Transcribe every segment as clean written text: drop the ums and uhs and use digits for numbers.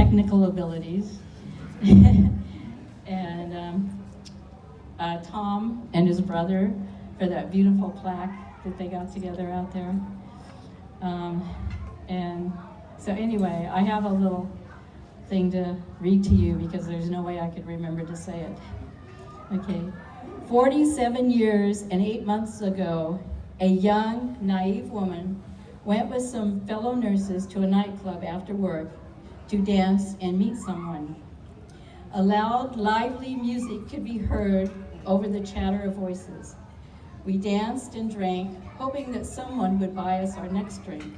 technical abilities. And Tom and his brother for that beautiful plaque that they got together out there. And so anyway, I have a little thing to read to you because there's no way I could remember to say it. Okay. 47 years and 8 months ago, a young, naive woman went with some fellow nurses to a nightclub after work to dance and meet someone. A loud, lively music could be heard over the chatter of voices. We danced and drank, hoping that someone would buy us our next drink.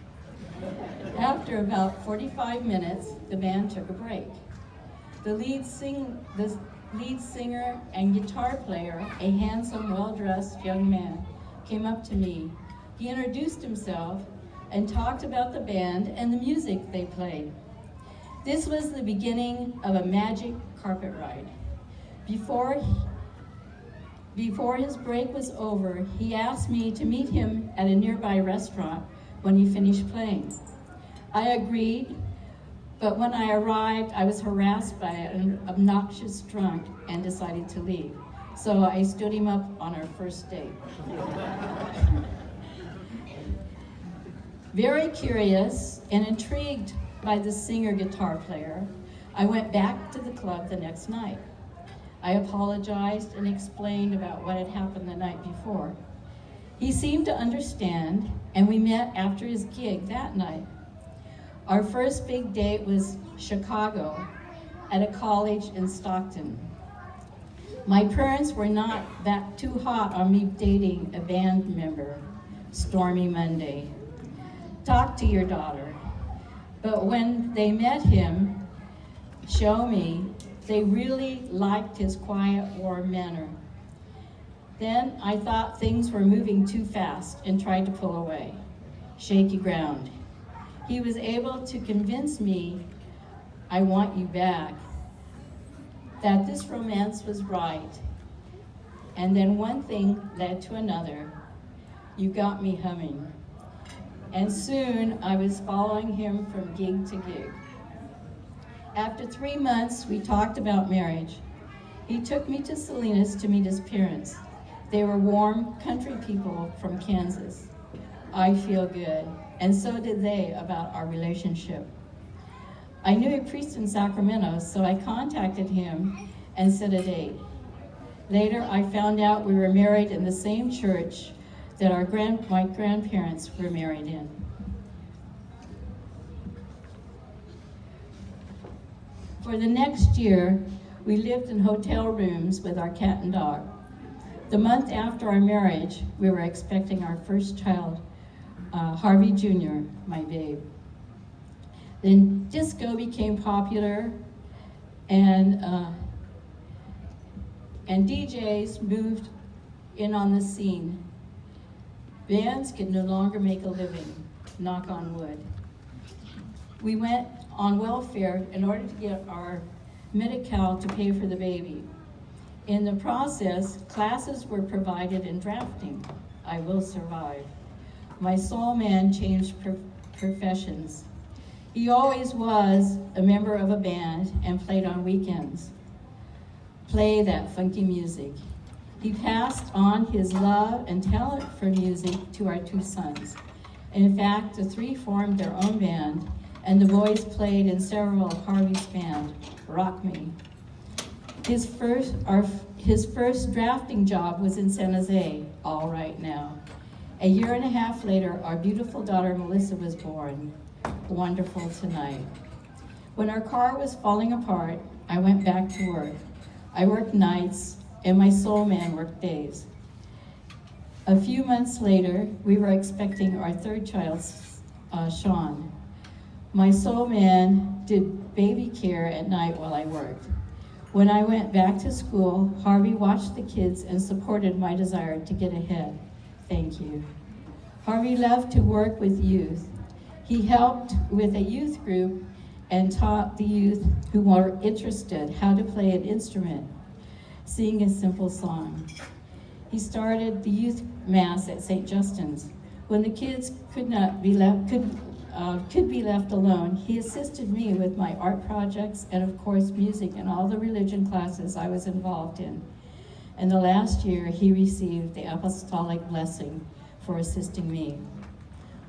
After about 45 minutes, the band took a break. The lead singer and guitar player, a handsome, well-dressed young man, came up to me. He introduced himself and talked about the band and the music they played. This was the beginning of a magic carpet ride. Before his break was over, he asked me to meet him at a nearby restaurant when he finished playing. I agreed, but when I arrived, I was harassed by an obnoxious drunk and decided to leave. So I stood him up on our first date. Very curious and intrigued by the singer-guitar player, I went back to the club the next night. I apologized and explained about what had happened the night before. He seemed to understand, and we met after his gig that night. Our first big date was Chicago at a college in Stockton. My parents were not that too hot on me dating a band member. Stormy Monday. Talk to your daughter. But when they met him, show me, they really liked his quiet, warm manner. Then I thought things were moving too fast and tried to pull away. Shaky ground. He was able to convince me, I want you back, that this romance was right. And then one thing led to another. You got me humming. And soon I was following him from gig to gig. After 3 months, we talked about marriage. He took me to Salinas to meet his parents. They were warm country people from Kansas. I feel good, and so did they about our relationship. I knew a priest in Sacramento, so I contacted him and set a date. Later, I found out we were married in the same church that my grandparents were married in. For the next year, we lived in hotel rooms with our cat and dog. The month after our marriage, we were expecting our first child, Harvey Jr., my babe. Then disco became popular, and DJs moved in on the scene. Bands could no longer make a living, knock on wood. We went on welfare in order to get our Medi-Cal to pay for the baby. In the process, classes were provided in drafting. I will survive. My soul man changed professions. He always was a member of a band and played on weekends. Play that funky music. He passed on his love and talent for music to our 2 sons. In fact, the 3 formed their own band, and the boys played in several of Harvey's band, Rock Me. His first drafting job was in San Jose, all right now. A year and a half later, our beautiful daughter Melissa was born. Wonderful tonight. When our car was falling apart, I went back to work. I worked nights, and my soul man worked days. A few months later, we were expecting our 3rd child, Sean. My soul man did baby care at night while I worked. When I went back to school, Harvey watched the kids and supported my desire to get ahead. Thank you. Harvey loved to work with youth. He helped with a youth group and taught the youth who were interested how to play an instrument, sing a simple song. He started the youth mass at St. Justin's. When the kids could could be left alone, he assisted me with my art projects and, of course, music and all the religion classes I was involved in. And the last year, he received the apostolic blessing for assisting me.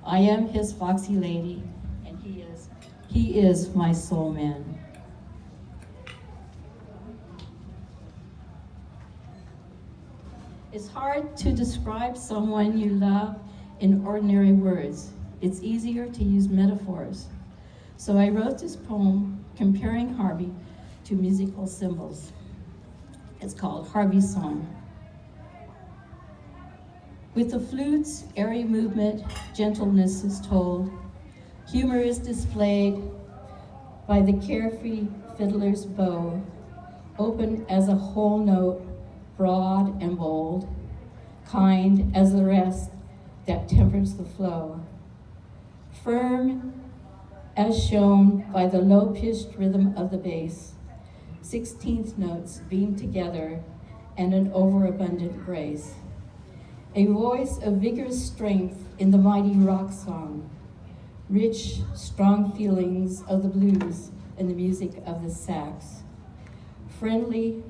I am his foxy lady, and he is my soul man. It's hard to describe someone you love in ordinary words. It's easier to use metaphors. So I wrote this poem comparing Harvey to musical symbols. It's called Harvey's Song. With the flute's airy movement, gentleness is told. Humor is displayed by the carefree fiddler's bow, open as a whole note, broad and bold, kind as the rest that tempers the flow. Firm as shown by the low-pitched rhythm of the bass, 16th notes beam together and an overabundant grace. A voice of vigorous strength in the mighty rock song, rich, strong feelings of the blues and the music of the sax. Friendly,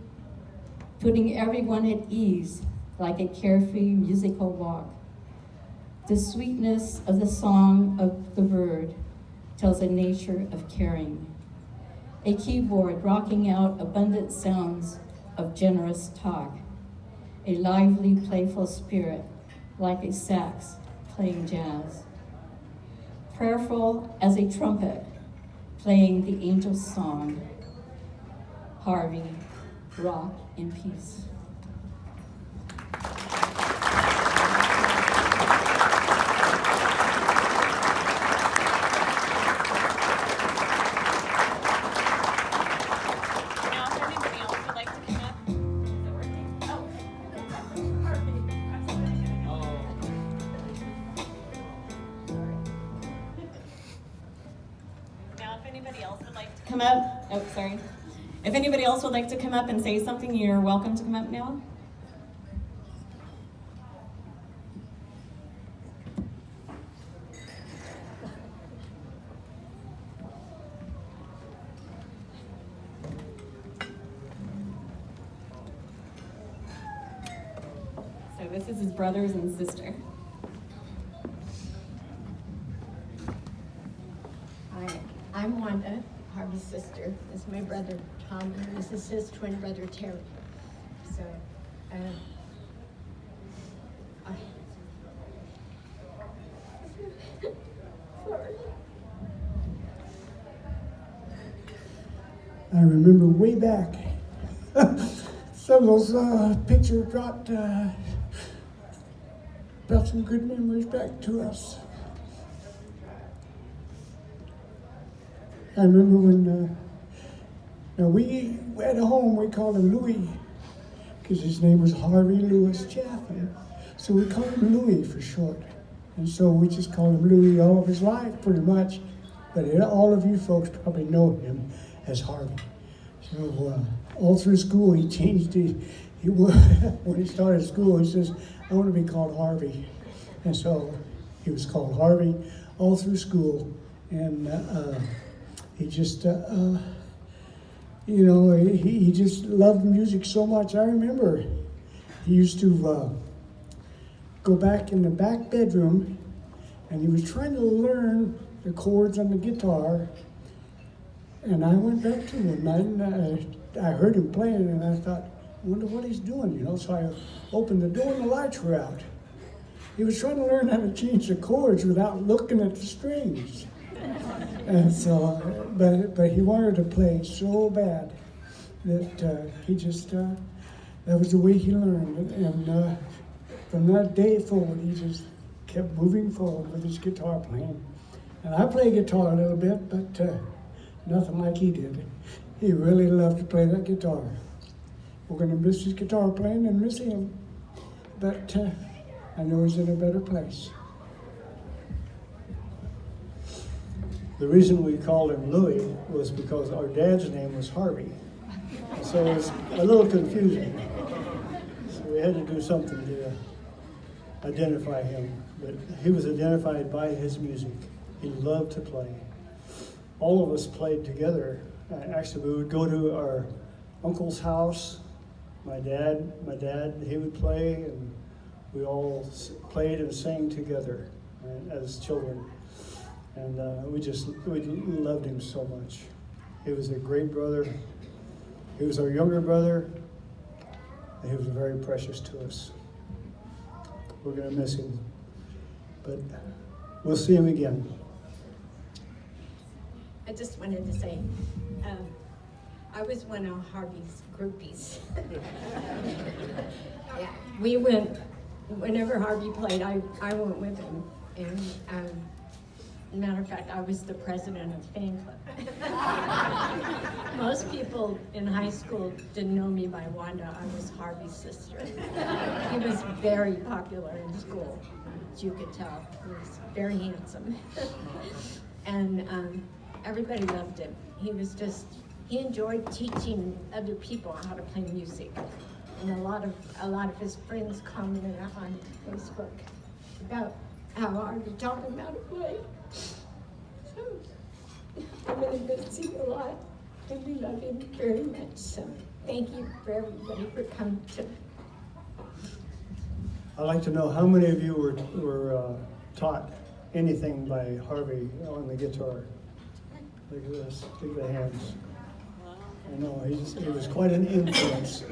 putting everyone at ease like a carefree musical walk. The sweetness of the song of the bird tells a nature of caring. A keyboard rocking out abundant sounds of generous talk. A lively, playful spirit like a sax playing jazz. Prayerful as a trumpet playing the angel's song. Harvey, rock in peace. Come up. Oh, sorry. If anybody else would like to come up and say something, you're welcome to come up now. So this is his brothers and sister. Hi, I'm Wanda, Harvey's sister. This is my brother Tom, and this is his twin brother Terry. So, sorry. I remember way back, some of those pictures brought some good memories back to us. I remember when we at home we called him Louis because his name was Harvey Louis Chaffin, so we called him Louis for short, and so we just called him Louis all of his life pretty much. But all of you folks probably know him as Harvey. So all through school he changed when he started school he says, I want to be called Harvey. And so he was called Harvey all through school. And he just, he just loved music so much. I remember he used to go back in the back bedroom and he was trying to learn the chords on the guitar. And I went back to him and I heard him playing and I thought, I wonder what he's doing, So I opened the door and the lights were out. He was trying to learn how to change the chords without looking at the strings. And so, but he wanted to play so bad that he just, that was the way he learned. And from that day forward, he just kept moving forward with his guitar playing. And I play guitar a little bit, but nothing like he did. He really loved to play that guitar. We're going to miss his guitar playing and miss him, but I know he's in a better place. The reason we called him Louis was because our dad's name was Harvey. So it was a little confusing. So we had to do something to identify him. But he was identified by his music. He loved to play. All of us played together. Actually, we would go to our uncle's house. My dad, he would play, and we all played and sang together as children. And we loved him so much. He was a great brother. He was our younger brother, and he was very precious to us. We're going to miss him, but we'll see him again. I just wanted to say, I was one of Harvey's groupies. Yeah, we went, whenever Harvey played, I went with him. And matter of fact, I was the president of the fan club. Most people in high school didn't know me by Wanda. I was Harvey's sister. He was very popular in school, as you could tell. He was very handsome. And everybody loved him. He enjoyed teaching other people how to play music. And a lot of his friends commented on Facebook about how Harvey taught him how to play. So, I'm going to miss him a lot, and we love him very much. So, thank you for everybody for coming to. I'd like to know how many of you were taught anything by Harvey on the guitar. Look at this, look at the hands. I know, he was quite an influence,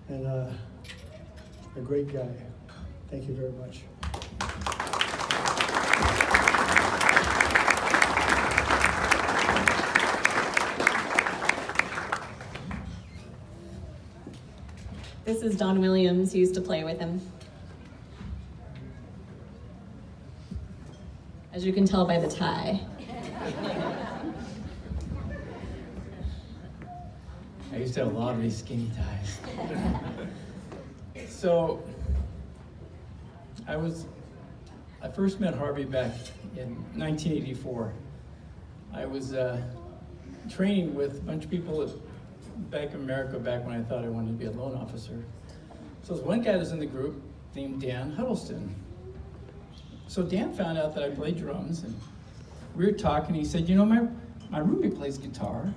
and a great guy. Thank you very much. This is Don Williams, who used to play with him. As you can tell by the tie. I used to have a lot of these skinny ties. So, I first met Harvey back in 1984. I was training with a bunch of people back in America back when I thought I wanted to be a loan officer. So there's one guy that was in the group named Dan Huddleston. So Dan found out that I played drums, and we were talking. He said, you know, my roommate plays guitar,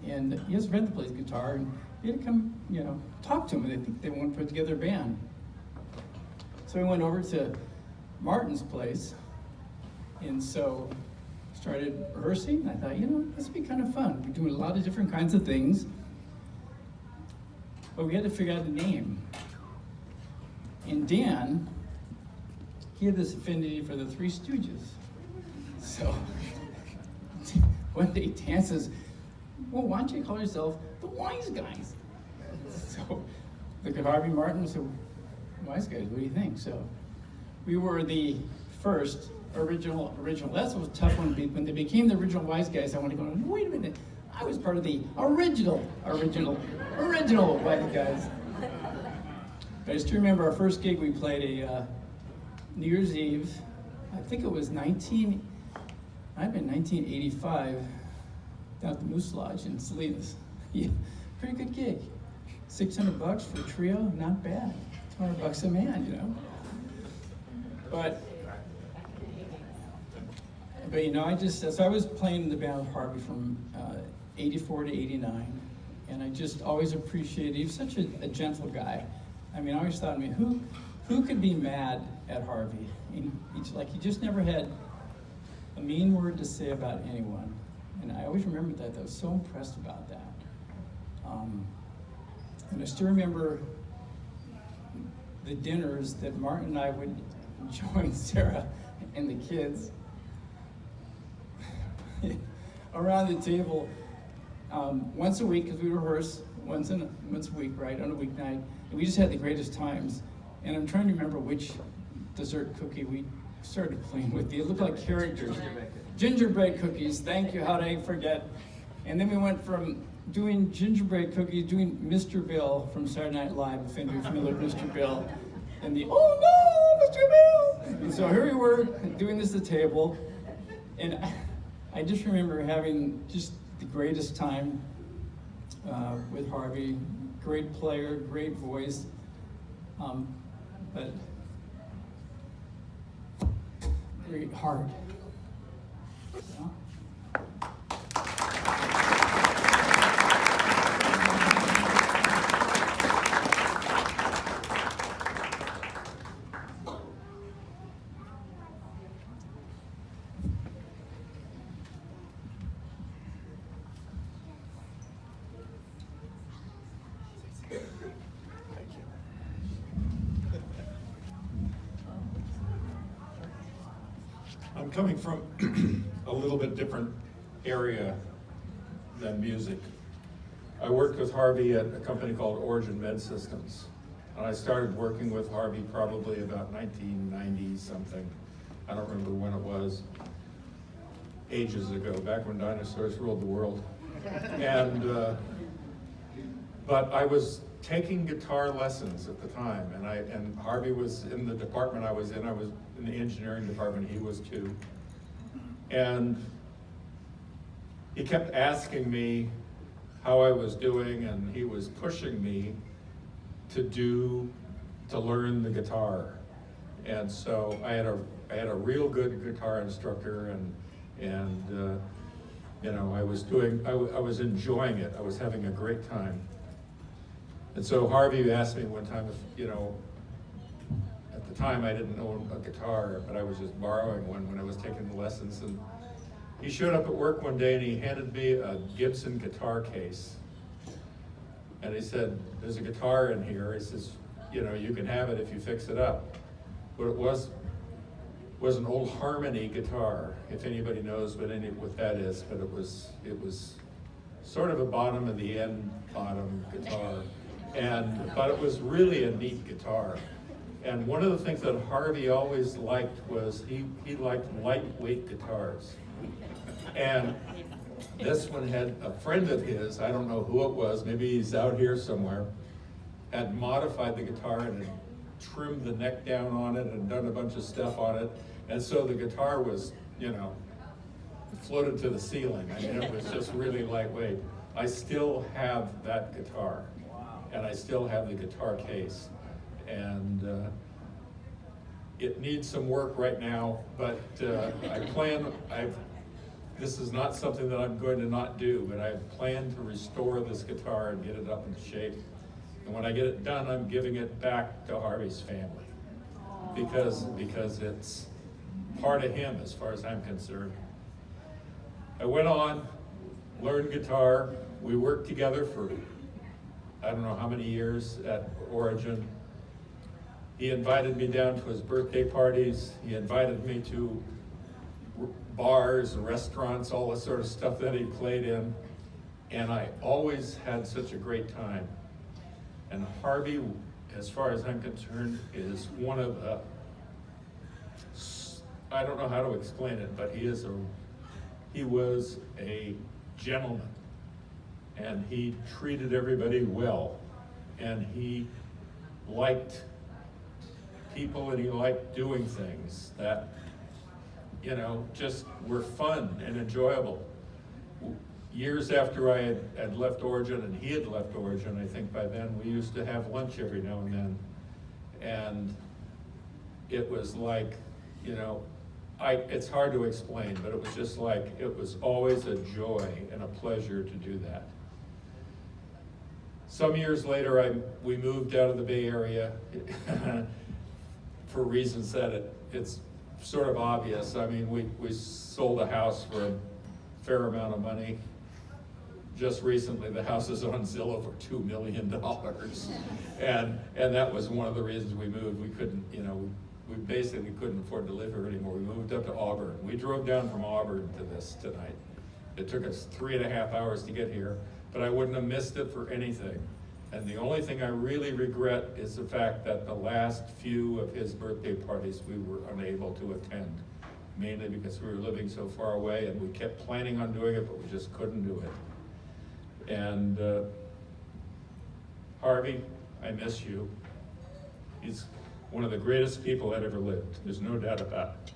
and he has a friend that plays guitar, and you had to come, you know, talk to him. They think they want to put together a band. So we went over to Martin's place, and so started rehearsing. I thought, you know, this would be kind of fun. We're doing a lot of different kinds of things, but we had to figure out a name. And Dan, he had this affinity for the Three Stooges. So one day Dan says, well, why don't you call yourself the Wise Guys? So look at Harvey Martin and said, Wise Guys, what do you think? So we were the first original. That's a tough one. When they became the original Wise Guys, I want to go, wait a minute, I was part of the original Wise Guys. But I just remember our first gig, we played a New Year's Eve, I think it was 1985, down at the Moose Lodge in Salinas. Yeah, pretty good gig. $600 for a trio, not bad. $200 a man, you know. But you know, so I was playing in the band with Harvey from 84 to 89, and I just always appreciated, he was such a gentle guy. I mean, I always thought, I mean, who could be mad at Harvey? He just never had a mean word to say about anyone. And I always remembered that. I was so impressed about that. And I still remember the dinners that Martin and I would join Sarah and the kids around the table once a week, because we rehearse once a week, right, on a weeknight. And we just had the greatest times. And I'm trying to remember which dessert cookie we started playing with. They looked like characters. Gingerbread cookies, thank you, how did I forget? And then we went from doing gingerbread cookies, doing Mr. Bill from Saturday Night Live, if you're familiar with Mr. Bill. And oh no, Mr. Bill! And so here we were, doing this at the table. And I just remember having just the greatest time with Harvey. Great player, great voice, but great heart. coming from a little bit different area than music. I worked with Harvey at a company called Origin Med Systems. And I started working with Harvey probably about 1990 something. I don't remember when it was. Ages ago, back when dinosaurs ruled the world. And, but I was taking guitar lessons at the time, and Harvey was in the department I was in. I was in the engineering department, he was too. And he kept asking me how I was doing, and he was pushing me to learn the guitar. And so I had a real good guitar instructor, and you know, I was enjoying it. I was having a great time. And so Harvey asked me one time if, you know, at the time I didn't own a guitar, but I was just borrowing one when I was taking the lessons. And he showed up at work one day and he handed me a Gibson guitar case. And he said, "There's a guitar in here." He says, "You know, you can have it if you fix it up." But it was an old Harmony guitar, if anybody knows what that is, but it was sort of a bottom of the end bottom guitar. But it was really a neat guitar. And one of the things that Harvey always liked was he liked lightweight guitars. And this one had a friend of his, I don't know who it was, maybe he's out here somewhere, had modified the guitar and had trimmed the neck down on it and done a bunch of stuff on it. And so the guitar was, you know, floated to the ceiling. I mean, it was just really lightweight. I still have that guitar. And I still have the guitar case. And it needs some work right now, but this is not something that I'm going to not do, but I plan to restore this guitar and get it up into shape. And when I get it done, I'm giving it back to Harvey's family because it's part of him as far as I'm concerned. I went on, learned guitar. We worked together for I don't know how many years at Origin. He invited me down to his birthday parties. He invited me to bars and restaurants, all the sort of stuff that he played in. And I always had such a great time. And Harvey, as far as I'm concerned, is one of the, I don't know how to explain it, but he was a gentleman. And he treated everybody well. And he liked people and he liked doing things that, you know, just were fun and enjoyable. Years after I had left Origin and he had left Origin, I think by then, we used to have lunch every now and then. And it was like, you know, it's hard to explain, but it was just like, it was always a joy and a pleasure to do that. Some years later, we moved out of the Bay Area for reasons that it's sort of obvious. I mean, we sold a house for a fair amount of money. Just recently, the house is on Zillow for $2 million. And that was one of the reasons we moved. We couldn't, you know, we basically couldn't afford to live here anymore. We moved up to Auburn. We drove down from Auburn to this tonight. It took us 3.5 hours to get here, but I wouldn't have missed it for anything. And the only thing I really regret is the fact that the last few of his birthday parties we were unable to attend, mainly because we were living so far away and we kept planning on doing it, but we just couldn't do it. And Harvey, I miss you. He's one of the greatest people that ever lived. There's no doubt about it.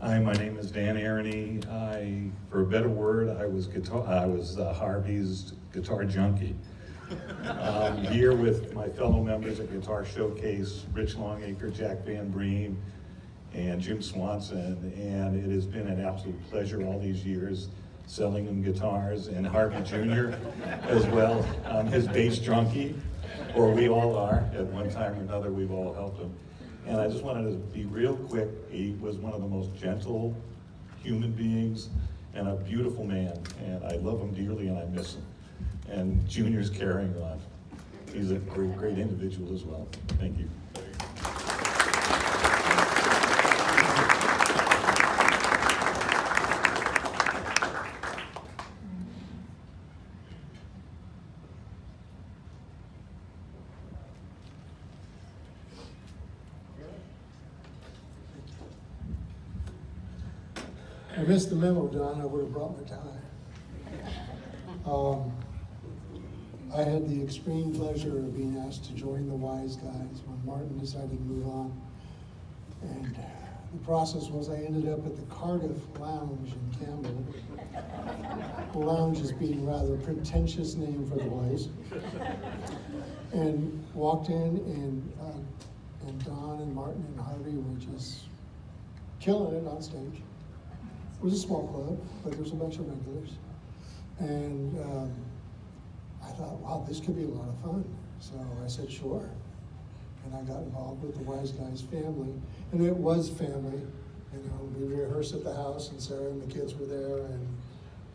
Hi, my name is Dan Aroney. For a better word, I was Harvey's guitar junkie. Here with my fellow members at Guitar Showcase, Rich Longacre, Jack Van Breen, and Jim Swanson, and it has been an absolute pleasure all these years selling him guitars, and Harvey Jr. as well, his bass junkie, or we all are. At one time or another, we've all helped him. And I just wanted to be real quick. He was one of the most gentle human beings and a beautiful man. And I love him dearly and I miss him. And Junior's carrying on. He's a great, great individual as well. Thank you. I missed the memo, Don. I would have brought my tie. I had the extreme pleasure of being asked to join the Wise Guys when Martin decided to move on. And the process was I ended up at the Cardiff Lounge in Campbell. The lounge is being rather a pretentious name for the place. And walked in, and Don and Martin and Harvey were just killing it on stage. It was a small club, but there was a bunch of regulars. And I thought, wow, this could be a lot of fun. So I said, sure. And I got involved with the Wise Guys family. And it was family. You know, we rehearsed at the house, and Sarah and the kids were there. And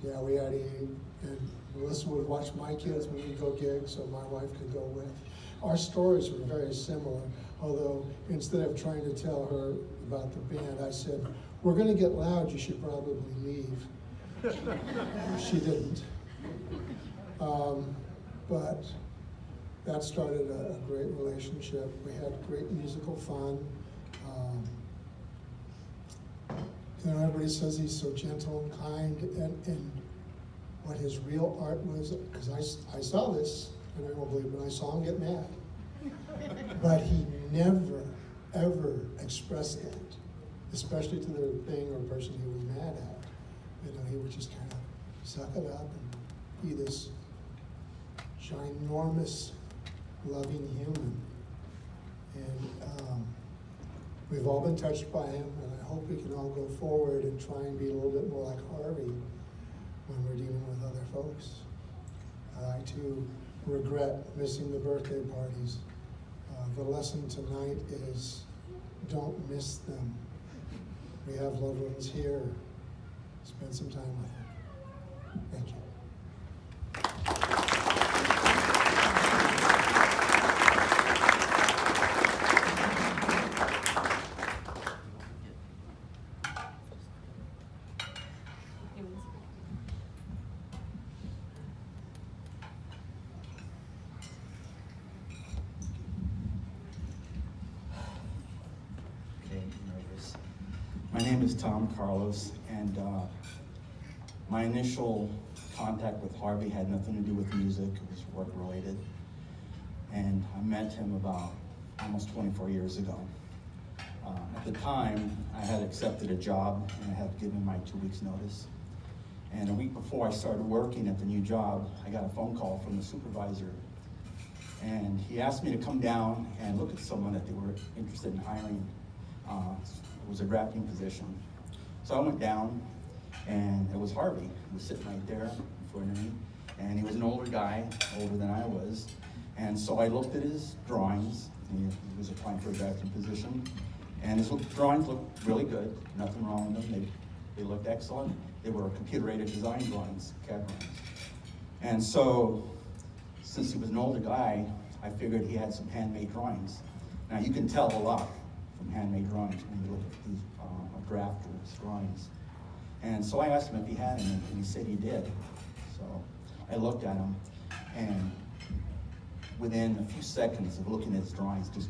yeah, we had to eat. And Melissa would watch my kids when we'd go gigs, so my wife could go with. Our stories were very similar, although instead of trying to tell her about the band, I said, we're going to get loud, you should probably leave. She didn't. But that started a great relationship. We had great musical fun. You know, everybody says he's so gentle and kind, and what his real art was, because I saw this, and I won't believe it, but I saw him get mad. But he never, ever expressed that, especially to the thing or person he was mad at. You know, he would just kind of suck it up and be this ginormous, loving human. And we've all been touched by him, and I hope we can all go forward and try and be a little bit more like Harvey when we're dealing with other folks. I too regret missing the birthday parties. The lesson tonight is don't miss them. We have loved ones here. Spend some time with them. Thank you. My name is Tom Carlos, and my initial contact with Harvey had nothing to do with music. It was work related. And I met him about almost 24 years ago. At the time, I had accepted a job and I had given my 2 weeks notice. And a week before I started working at the new job, I got a phone call from the supervisor. And he asked me to come down and look at someone that they were interested in hiring. It was a drafting position. So I went down, and it was Harvey, who was sitting right there in front of me. And he was an older guy, older than I was. And so I looked at his drawings. He was applying for a drafting position. And his drawings looked really good, nothing wrong with them. They looked excellent. They were computer-aided design drawings, CAD drawings. And so, since he was an older guy, I figured he had some handmade drawings. Now you can tell a lot from handmade drawings when you look at these a drafter's drawings. And so I asked him if he had any, and he said he did. So I looked at him, and within a few seconds of looking at his drawings, just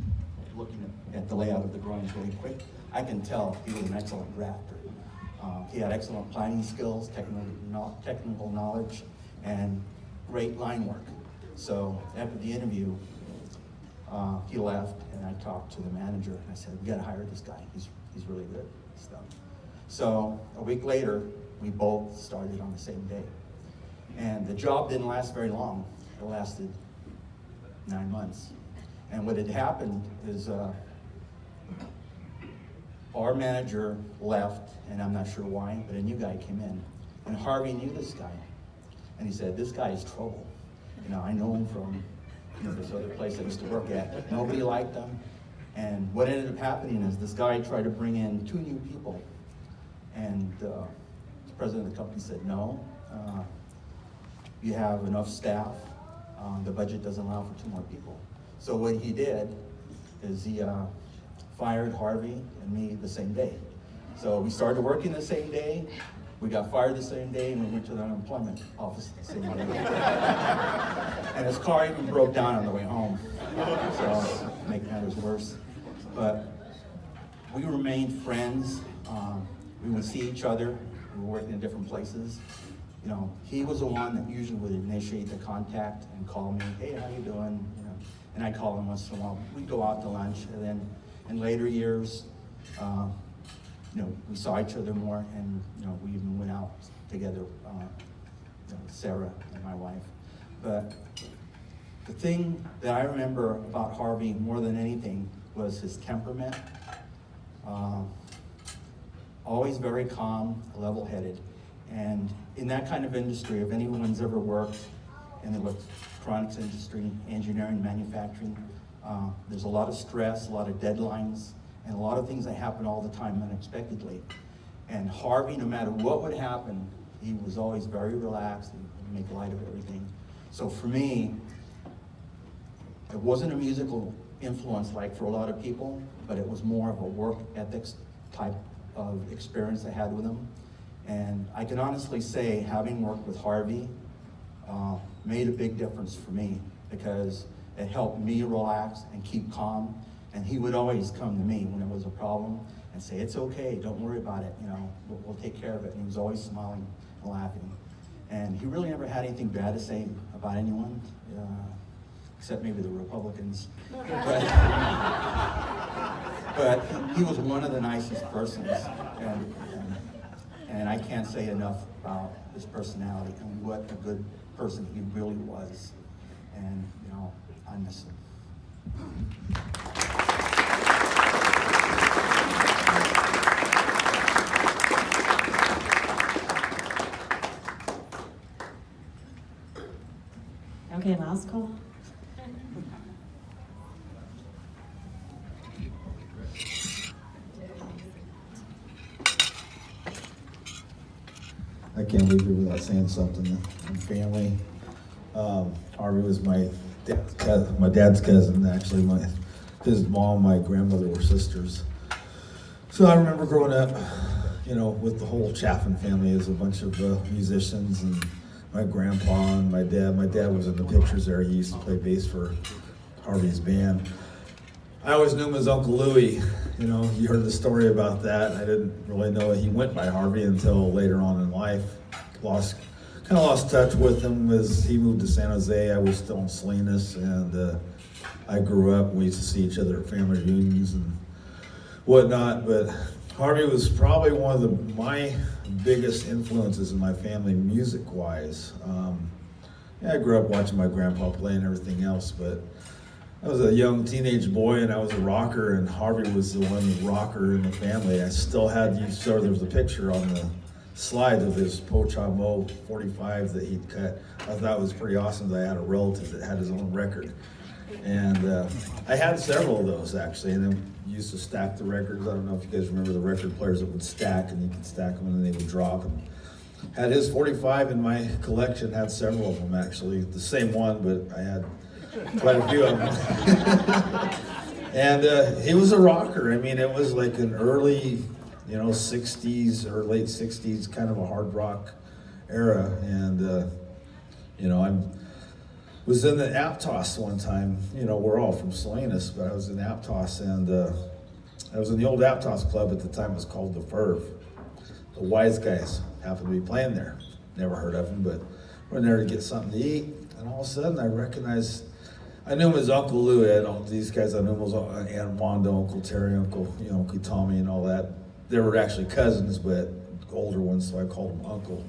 looking at the layout of the drawings really quick, I can tell he was an excellent drafter. He had excellent planning skills, technical knowledge, and great line work. So after the interview, he left, and I talked to the manager, and I said, we gotta hire this guy. He's really good at stuff. So a week later, we both started on the same day. And the job didn't last very long. It lasted 9 months. And what had happened is our manager left, and I'm not sure why, but a new guy came in. And Harvey knew this guy. And he said, this guy is trouble. You know, I know him from this other place I used to work at. Nobody liked him. And what ended up happening is this guy tried to bring in 2 new people. And the president of the company said, no, you have enough staff. The budget doesn't allow for 2 more people. So what he did is he fired Harvey and me the same day. So we started working the same day, we got fired the same day, and we went to the unemployment office the same day. And his car even broke down on the way home, so to make matters worse. But we remained friends. We would see each other. We were working in different places. You know, he was the one that usually would initiate the contact and call me, hey, how you doing? You know, and I'd call him once in a while. We'd go out to lunch, and then in later years, you know, we saw each other more, and you know, we even went out together, you know, Sarah and my wife. But the thing that I remember about Harvey more than anything was his temperament. Always very calm, level-headed. And in that kind of industry, if anyone's ever worked in the electronics industry, engineering, manufacturing, there's a lot of stress, a lot of deadlines, and a lot of things that happen all the time unexpectedly. And Harvey, no matter what would happen, he was always very relaxed and make light of everything. So for me, it wasn't a musical influence like for a lot of people, but it was more of a work ethics type of experience I had with him. And I can honestly say, having worked with Harvey made a big difference for me, because it helped me relax and keep calm. And he would always come to me when there was a problem and say, it's okay, don't worry about it, you know, we'll take care of it. And he was always smiling and laughing. And he really never had anything bad to say about anyone, except maybe the Republicans. But he was one of the nicest persons. And I can't say enough about his personality and what a good person he really was. And, you know, I miss him. Okay, last call. I can't leave here without saying something. Family. Harvey was my dad's cousin, actually. His mom, my grandmother were sisters. So I remember growing up, you know, with the whole Chaffin family as a bunch of musicians, and my grandpa and my dad. My dad was in the pictures there. He used to play bass for Harvey's band. I always knew him as Uncle Louie. You know, you heard the story about that. I didn't really know he went by Harvey until later on in life. Kind of lost touch with him as he moved to San Jose. I was still in Salinas, and I grew up. We used to see each other at family reunions and whatnot. But Harvey was probably one of my biggest influences in my family, music-wise. I grew up watching my grandpa play and everything else, but I was a young teenage boy, and I was a rocker, and Harvey was the one rocker in the family. I still had, there was a picture on the slide of his Pochamo 45 that he'd cut. I thought it was pretty awesome that I had a relative that had his own record. And I had several of those, actually, and then used to stack the records. I don't know if you guys remember the record players that would stack, and you could stack them and then they would drop. And had his 45 in my collection, had several of them, actually. The same one, but I had quite a few of them. And he was a rocker. I mean, it was like an early, 60s or late 60s kind of a hard rock era. And, I was in the Aptos one time. We're all from Salinas, but I was in Aptos, and I was in the old Aptos club at the time. It was called the Ferv. The Wise Guys happened to be playing there. Never heard of them, but we're in there to get something to eat. And all of a sudden I knew him as Uncle Lou. These guys, I knew him as Aunt Wanda, Uncle Terry, Uncle Tommy and all that. They were actually cousins, but older ones, so I called him Uncle.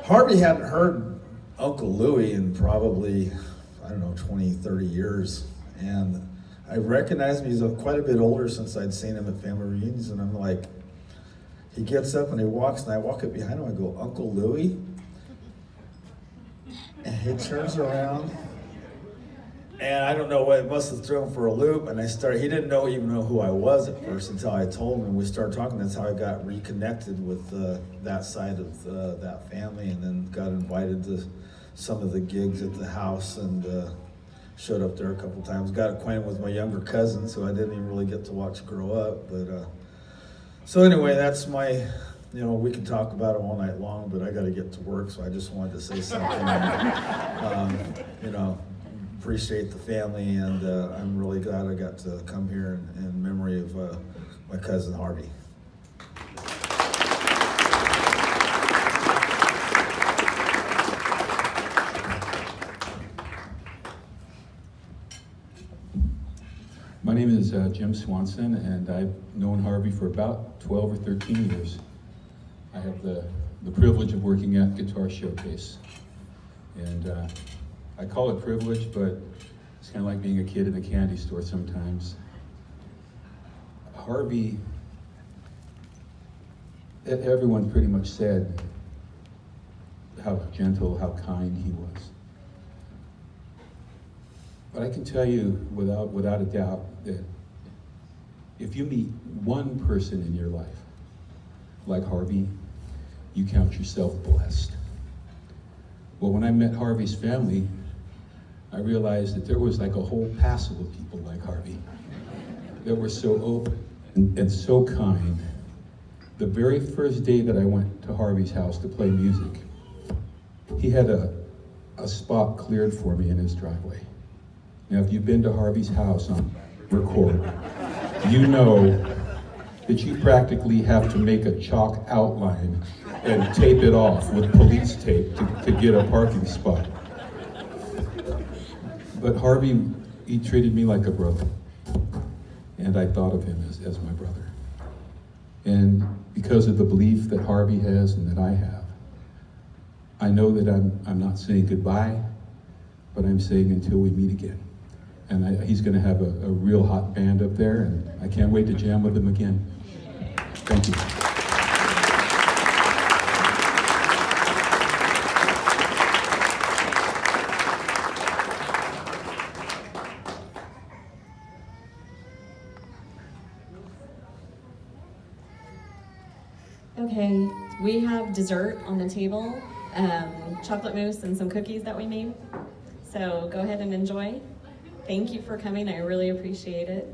Harvey hadn't heard Uncle Louie in probably, 20, 30 years. And I recognized him. He's quite a bit older since I'd seen him at family reunions. And I'm like, he gets up and he walks, and I walk up behind him. I go, Uncle Louie? And he turns around And I don't know what, it must have thrown him for a loop. And he didn't even know who I was at first until I told him, and we started talking. That's how I got reconnected with that side of that family, and then got invited to some of the gigs at the house, and showed up there a couple times. Got acquainted with my younger cousins, who I didn't even really get to watch grow up. But so anyway, that's my, we could talk about it all night long, but I got to get to work, so I just wanted to say something. Appreciate the family, and I'm really glad I got to come here in memory of my cousin Harvey. My name is Jim Swanson, and I've known Harvey for about 12 or 13 years. I have the privilege of working at Guitar Showcase. And I call it privilege, but it's kind of like being a kid in a candy store sometimes. Harvey, everyone pretty much said how gentle, how kind he was. But I can tell you without a doubt that if you meet one person in your life like Harvey, you count yourself blessed. Well, when I met Harvey's family, I realized that there was like a whole passel of people like Harvey that were so open and so kind. The very first day that I went to Harvey's house to play music, he had a spot cleared for me in his driveway. Now, if you've been to Harvey's house on record, you know that you practically have to make a chalk outline and tape it off with police tape to get a parking spot. But Harvey, he treated me like a brother, and I thought of him as my brother. And because of the belief that Harvey has and that I have, I know that I'm not saying goodbye, but I'm saying until we meet again. And he's going to have a real hot band up there, and I can't wait to jam with him again. Thank you. Okay, we have dessert on the table, chocolate mousse and some cookies that we made. So go ahead and enjoy. Thank you for coming, I really appreciate it.